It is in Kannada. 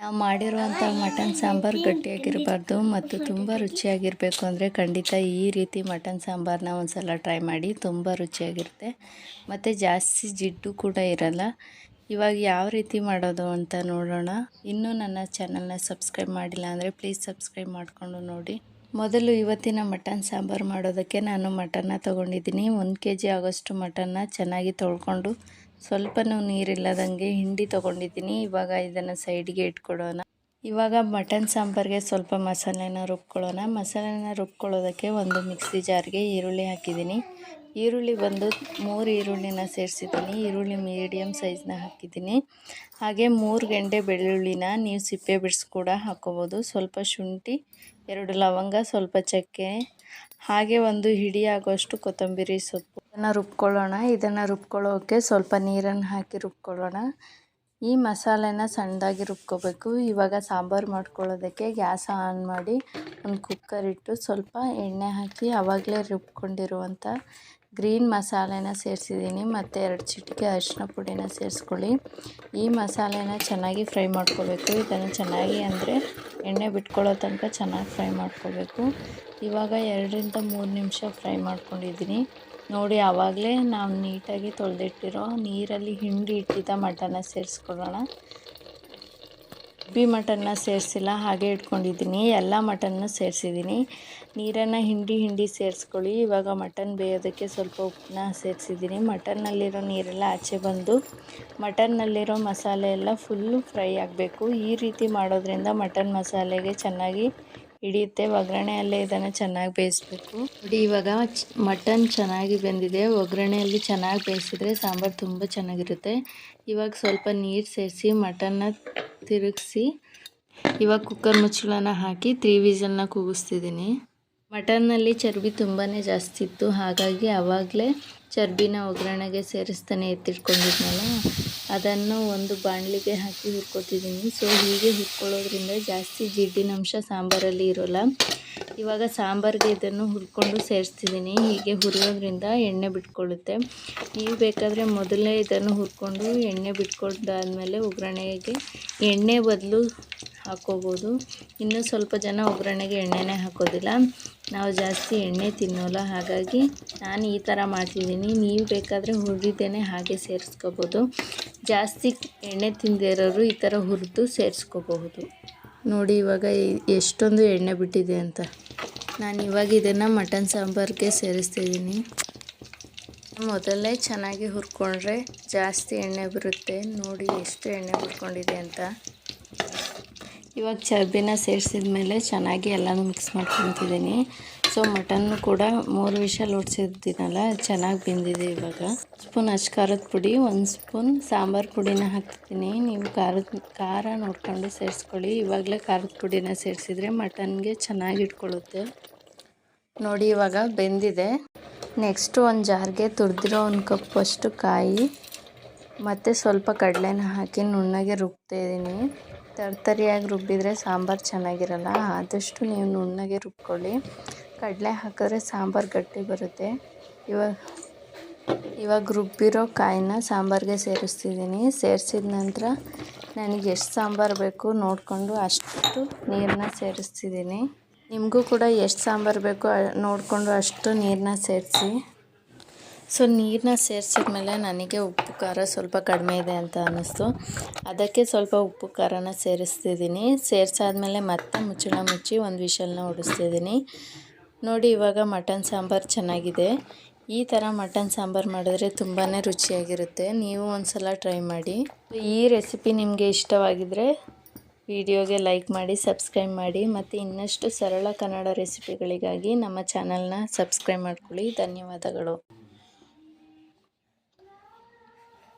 ನಾವು ಮಾಡಿರುವಂಥ ಮಟನ್ ಸಾಂಬಾರು ಗಟ್ಟಿಯಾಗಿರಬಾರ್ದು ಮತ್ತು ತುಂಬ ರುಚಿಯಾಗಿರಬೇಕು ಅಂದರೆ ಖಂಡಿತ ಈ ರೀತಿ ಮಟನ್ ಸಾಂಬಾರನ್ನ ಒಂದು ಸಲ ಟ್ರೈ ಮಾಡಿ. ತುಂಬ ರುಚಿಯಾಗಿರುತ್ತೆ ಮತ್ತು ಜಾಸ್ತಿ ಜಿಡ್ಡು ಕೂಡ ಇರಲ್ಲ. ಇವಾಗ ಯಾವ ರೀತಿ ಮಾಡೋದು ಅಂತ ನೋಡೋಣ. ಇನ್ನೂ ನನ್ನ ಚಾನಲ್ನ ಸಬ್ಸ್ಕ್ರೈಬ್ ಮಾಡಿಲ್ಲ ಅಂದರೆ ಪ್ಲೀಸ್ ಸಬ್ಸ್ಕ್ರೈಬ್ ಮಾಡಿಕೊಂಡು ನೋಡಿ. ಮೊದಲು ಇವತ್ತಿನ ಮಟನ್ ಸಾಂಬಾರು ಮಾಡೋದಕ್ಕೆ ನಾನು ಮಟನ್ನ ತೊಗೊಂಡಿದ್ದೀನಿ. 1 kg ಆಗೋಷ್ಟು ಮಟನ್ನ ಚೆನ್ನಾಗಿ ತೊಳ್ಕೊಂಡು ಸ್ವಲ್ಪನೂ ನೀರಿಲ್ಲದಂಗೆ ಹಿಂಡಿ ತೊಗೊಂಡಿದ್ದೀನಿ. ಇವಾಗ ಇದನ್ನು ಸೈಡ್ಗೆ ಇಟ್ಕೊಡೋಣ. ಇವಾಗ ಮಟನ್ ಸಾಂಬಾರಿಗೆ ಸ್ವಲ್ಪ ಮಸಾಲೆನ ರುಬ್ಕೊಳ್ಳೋಣ. ಮಸಾಲೆನ ರುಬ್ಕೊಳ್ಳೋದಕ್ಕೆ ಒಂದು ಮಿಕ್ಸಿ ಜಾರ್ಗೆ ಈರುಳ್ಳಿ ಹಾಕಿದ್ದೀನಿ. ಈರುಳ್ಳಿ ಬಂದು 3 ಈರುಳ್ಳಿನ ಸೇರಿಸಿದ್ದೀನಿ. ಈರುಳ್ಳಿ ಮೀಡಿಯಮ್ ಸೈಜ್ನ ಹಾಕಿದ್ದೀನಿ. ಹಾಗೆ 3 ಗೆಂಡೆ ಬೆಳ್ಳುಳ್ಳಿನ ನೀವು ಸಿಪ್ಪೆ ಬಿಡಿಸಿ ಕೂಡ ಹಾಕ್ಕೋಬೋದು. ಸ್ವಲ್ಪ ಶುಂಠಿ, 2 ಲವಂಗ, ಸ್ವಲ್ಪ ಚಕ್ಕೆ, ಹಾಗೆ ಒಂದು ಹಿಡಿ ಆಗೋಷ್ಟು ಕೊತ್ತಂಬರಿ ಸೊಪ್ಪು. ಇದನ್ನು ರುಬ್ಕೊಳ್ಳೋಣ. ಇದನ್ನು ರುಬ್ಕೊಳ್ಳೋಕ್ಕೆ ಸ್ವಲ್ಪ ನೀರನ್ನು ಹಾಕಿ ರುಬ್ಕೊಳ್ಳೋಣ. ಈ ಮಸಾಲೆನ ಸಣ್ಣದಾಗಿ ರುಬ್ಕೋಬೇಕು. ಇವಾಗ ಸಾಂಬಾರು ಮಾಡ್ಕೊಳ್ಳೋದಕ್ಕೆ ಗ್ಯಾಸ್ ಆನ್ ಮಾಡಿ ಒಂದು ಕುಕ್ಕರ್ ಇಟ್ಟು ಸ್ವಲ್ಪ ಎಣ್ಣೆ ಹಾಕಿ ಆವಾಗಲೇ ರುಬ್ಕೊಂಡಿರುವಂಥ ಗ್ರೀನ್ ಮಸಾಲೆನ ಸೇರಿಸಿದ್ದೀನಿ ಮತ್ತು 2 ಚಿಟಿಕೆ ಅರಿಶಿನ ಪುಡಿನ ಸೇರಿಸ್ಕೊಳ್ಳಿ. ಈ ಮಸಾಲೆನ ಚೆನ್ನಾಗಿ ಫ್ರೈ ಮಾಡ್ಕೋಬೇಕು. ಇದನ್ನು ಚೆನ್ನಾಗಿ ಅಂದರೆ ಎಣ್ಣೆ ಬಿಟ್ಕೊಳ್ಳೋ ತನಕ ಚೆನ್ನಾಗಿ ಫ್ರೈ ಮಾಡ್ಕೋಬೇಕು. ಇವಾಗ 2ರಿಂದ 3 ನಿಮಿಷ ಫ್ರೈ ಮಾಡ್ಕೊಂಡಿದ್ದೀನಿ. ನೋಡಿ, ಆವಾಗಲೇ ನಾವು ನೀಟಾಗಿ ತೊಳೆದಿಟ್ಟಿರೋ ನೀರಲ್ಲಿ ಹಿಂಡಿ ಇಟ್ಟಿದ್ದ ಮಟನ್ನ ಸೇರಿಸ್ಕೊಳ್ಳೋಣ. ಮಟನ್ನ ಸೇರಿಸಿಲ್ಲ, ಹಾಗೆ ಇಟ್ಕೊಂಡಿದ್ದೀನಿ. ಎಲ್ಲ ಮಟನ್ನು ಸೇರಿಸಿದ್ದೀನಿ. ನೀರನ್ನು ಹಿಂಡಿ ಸೇರಿಸ್ಕೊಳ್ಳಿ. ಇವಾಗ ಮಟನ್ ಬೇಯೋದಕ್ಕೆ ಸ್ವಲ್ಪ ಉಪ್ಪನ್ನ ಸೇರಿಸಿದ್ದೀನಿ. ಮಟನ್ನಲ್ಲಿರೋ ನೀರೆಲ್ಲ ಆಚೆ ಬಂದು ಮಟನ್ನಲ್ಲಿರೋ ಮಸಾಲೆ ಎಲ್ಲ ಫುಲ್ಲು ಫ್ರೈ ಆಗಬೇಕು. ಈ ರೀತಿ ಮಾಡೋದ್ರಿಂದ ಮಟನ್ ಮಸಾಲೆಗೆ ಚೆನ್ನಾಗಿ ಹಿಡಿಯುತ್ತೆ. ಒಗ್ಗರಣೆಯಲ್ಲೇ ಇದನ್ನು ಚೆನ್ನಾಗಿ ಬೇಯಿಸ್ಬೇಕು. ನೋಡಿ, ಇವಾಗ ಮಟನ್ ಚೆನ್ನಾಗಿ ಬೆಂದಿದೆ. ಒಗ್ಗರಣೆಯಲ್ಲಿ ಚೆನ್ನಾಗಿ ಬೇಯಿಸಿದ್ರೆ ಸಾಂಬಾರು ತುಂಬ ಚೆನ್ನಾಗಿರುತ್ತೆ. ಇವಾಗ ಸ್ವಲ್ಪ ನೀರು ಸೇರಿಸಿ ಮಟನ್ನ ತಿರುಗಿಸಿ ಇವಾಗ ಕುಕ್ಕರ್ ಮುಚ್ಚಳನ ಹಾಕಿ 3 ವಿಸಲ್ನ ಕೂಗಿಸ್ತಿದ್ದೀನಿ. ಮಟನ್ನಲ್ಲಿ ಚರ್ಬಿ ತುಂಬಾ ಜಾಸ್ತಿ ಇತ್ತು. ಹಾಗಾಗಿ ಆವಾಗಲೇ ಚರ್ಬಿನ ಒಗ್ಗರಣೆಗೆ ಸೇರಿಸ್ತಾನೆ ಎತ್ತಿಟ್ಕೊಂಡಿದ್ನಲ್ಲ, ಅದನ್ನು ಒಂದು ಬಾಣಲಿಗೆ ಹಾಕಿ ಹುರ್ಕೊತಿದ್ದೀನಿ. ಸೊ ಹೀಗೆ ಹುರ್ಕೊಳ್ಳೋದ್ರಿಂದ ಜಾಸ್ತಿ ಜಿಡ್ಡಿನಂಶ ಸಾಂಬಾರಲ್ಲಿ ಇರೋಲ್ಲ. ಇವಾಗ ಸಾಂಬಾರಿಗೆ ಇದನ್ನು ಹುರ್ಕೊಂಡು ಸೇರಿಸ್ತಿದ್ದೀನಿ. ಹೀಗೆ ಹುರಿಯೋದ್ರಿಂದ ಎಣ್ಣೆ ಬಿಟ್ಕೊಳ್ಳುತ್ತೆ. ನೀವು ಬೇಕಾದರೆ ಮೊದಲೇ ಇದನ್ನು ಹುರ್ಕೊಂಡು ಎಣ್ಣೆ ಬಿಟ್ಕೊಂಡಾದ್ಮೇಲೆ ಒಗ್ಗರಣೆಗೆ ಎಣ್ಣೆ ಬದಲು ಹಾಕ್ಕೋಬೋದು. ಇನ್ನೂ ಸ್ವಲ್ಪ ಜನ ಒಗ್ಗರಣೆಗೆ ಎಣ್ಣೆನೇ ಹಾಕೋದಿಲ್ಲ. ನಾವು ಜಾಸ್ತಿ ಎಣ್ಣೆ ತಿನ್ನೋಲ್ಲ, ಹಾಗಾಗಿ ನಾನು ಈ ಥರ ಮಾಡ್ತಿದ್ದೀನಿ. ನೀವು ಬೇಕಾದರೆ ಹುರಿದೇನೆ ಹಾಗೆ ಸೇರಿಸ್ಕೋಬೋದು. ಜಾಸ್ತಿ ಎಣ್ಣೆ ತಿಂದಿರೋರು ಈ ಥರ ಹುರಿದು ಸೇರಿಸ್ಕೋಬಹುದು. ನೋಡಿ ಇವಾಗ ಎಷ್ಟೊಂದು ಎಣ್ಣೆ ಬಿಟ್ಟಿದೆ ಅಂತ. ನಾನು ಇವಾಗ ಇದನ್ನು ಮಟನ್ ಸಾಂಬಾರಿಗೆ ಸೇರಿಸ್ತಿದ್ದೀನಿ. ಮೊದಲೇ ಚೆನ್ನಾಗಿ ಹುರ್ಕೊಂಡ್ರೆ ಜಾಸ್ತಿ ಎಣ್ಣೆ ಬರುತ್ತೆ. ನೋಡಿ ಎಷ್ಟು ಎಣ್ಣೆ ಬಿಟ್ಕೊಂಡಿದೆ ಅಂತ. ಇವಾಗ ಚರ್ಬಿನ ಸೇರಿಸಿದ ಮೇಲೆ ಚೆನ್ನಾಗಿ ಎಲ್ಲನೂ ಮಿಕ್ಸ್ ಮಾಡ್ಕೊತಿದ್ದೀನಿ. ಸೊ ಮಟನ್ನು ಕೂಡ 3 ವಿಷಲ್ ಹೊಡ್ಸಿದ್ದೀನಲ್ಲ, ಚೆನ್ನಾಗಿ ಬೆಂದಿದೆ. ಇವಾಗ ಸ್ಪೂನ್ ಅಷ್ಟು ಖಾರದ ಪುಡಿ, 1 ಸ್ಪೂನ್ ಸಾಂಬಾರು ಪುಡಿನ ಹಾಕ್ತಿದ್ದೀನಿ. ನೀವು ಖಾರ ನೋಡ್ಕೊಂಡು ಸೇರಿಸ್ಕೊಳ್ಳಿ. ಇವಾಗಲೇ ಖಾರದ ಪುಡಿನ ಸೇರಿಸಿದ್ರೆ ಮಟನ್ಗೆ ಚೆನ್ನಾಗಿ ಇಟ್ಕೊಳ್ಳುತ್ತೆ. ನೋಡಿ ಇವಾಗ ಬೆಂದಿದೆ. ನೆಕ್ಸ್ಟು ಒಂದು ಜಾರ್ಗೆ ತುರಿದಿರೋ 1 ಕಪ್ ಅಷ್ಟು ಕಾಯಿ ಮತ್ತು ಸ್ವಲ್ಪ ಕಡಲೆನ ಹಾಕಿ ನುಣ್ಣಗೆ ರುಬ್ತಾಯಿದ್ದೀನಿ. ತರಿಯಾಗಿ ರುಬ್ಬಿದರೆ ಸಾಂಬಾರು ಚೆನ್ನಾಗಿರಲ್ಲ. ಆದಷ್ಟು ನೀವು ನುಣ್ಣಗೆ ರುಬ್ಕೊಳ್ಳಿ. ಕಡಲೆ ಹಾಕಿದ್ರೆ ಸಾಂಬಾರು ಗಟ್ಟಿ ಬರುತ್ತೆ. ಇವಾಗ ರುಬ್ಬಿರೋ ಕಾಯಿನ ಸಾಂಬಾರಿಗೆ ಸೇರಿಸ್ತಿದ್ದೀನಿ. ಸೇರಿಸಿದ ನಂತರ ನನಗೆ ಎಷ್ಟು ಸಾಂಬಾರು ಬೇಕು ನೋಡಿಕೊಂಡು ಅಷ್ಟು ನೀರನ್ನ ಸೇರಿಸ್ತಿದ್ದೀನಿ. ನಿಮಗೂ ಕೂಡ ಎಷ್ಟು ಸಾಂಬಾರು ಬೇಕೋ ನೋಡಿಕೊಂಡು ಅಷ್ಟು ನೀರನ್ನ ಸೇರಿಸಿ. ಸೊ ನೀರನ್ನ ಸೇರಿಸಿದ ಮೇಲೆ ನನಗೆ ಉಪ್ಪು ಖಾರ ಸ್ವಲ್ಪ ಕಡಿಮೆ ಇದೆ ಅಂತ ಅನ್ನಿಸ್ತು. ಅದಕ್ಕೆ ಸ್ವಲ್ಪ ಉಪ್ಪು ಖಾರನ ಸೇರಿಸ್ತಿದ್ದೀನಿ. ಸೇರಿಸಾದ್ಮೇಲೆ ಮತ್ತೆ ಮುಚ್ಚಳ ಮುಚ್ಚಿ 1 ವಿಷಲ್ನ ಹೊಡಿಸ್ತಿದ್ದೀನಿ. ನೋಡಿ ಇವಾಗ ಮಟನ್ ಸಾಂಬಾರು ಚೆನ್ನಾಗಿದೆ. ಈ ಥರ ಮಟನ್ ಸಾಂಬಾರು ಮಾಡಿದ್ರೆ ತುಂಬಾ ರುಚಿಯಾಗಿರುತ್ತೆ. ನೀವು ಒಂದು ಸಲ ಟ್ರೈ ಮಾಡಿ. ಈ ರೆಸಿಪಿ ನಿಮಗೆ ಇಷ್ಟವಾಗಿದ್ದರೆ ವಿಡಿಯೋಗೆ ಲೈಕ್ ಮಾಡಿ, ಸಬ್ಸ್ಕ್ರೈಬ್ ಮಾಡಿ ಮತ್ತು ಇನ್ನಷ್ಟು ಸರಳ ಕನ್ನಡ ರೆಸಿಪಿಗಳಿಗಾಗಿ ನಮ್ಮ ಚಾನಲ್ನ ಸಬ್ಸ್ಕ್ರೈಬ್ ಮಾಡ್ಕೊಳ್ಳಿ. ಧನ್ಯವಾದಗಳು.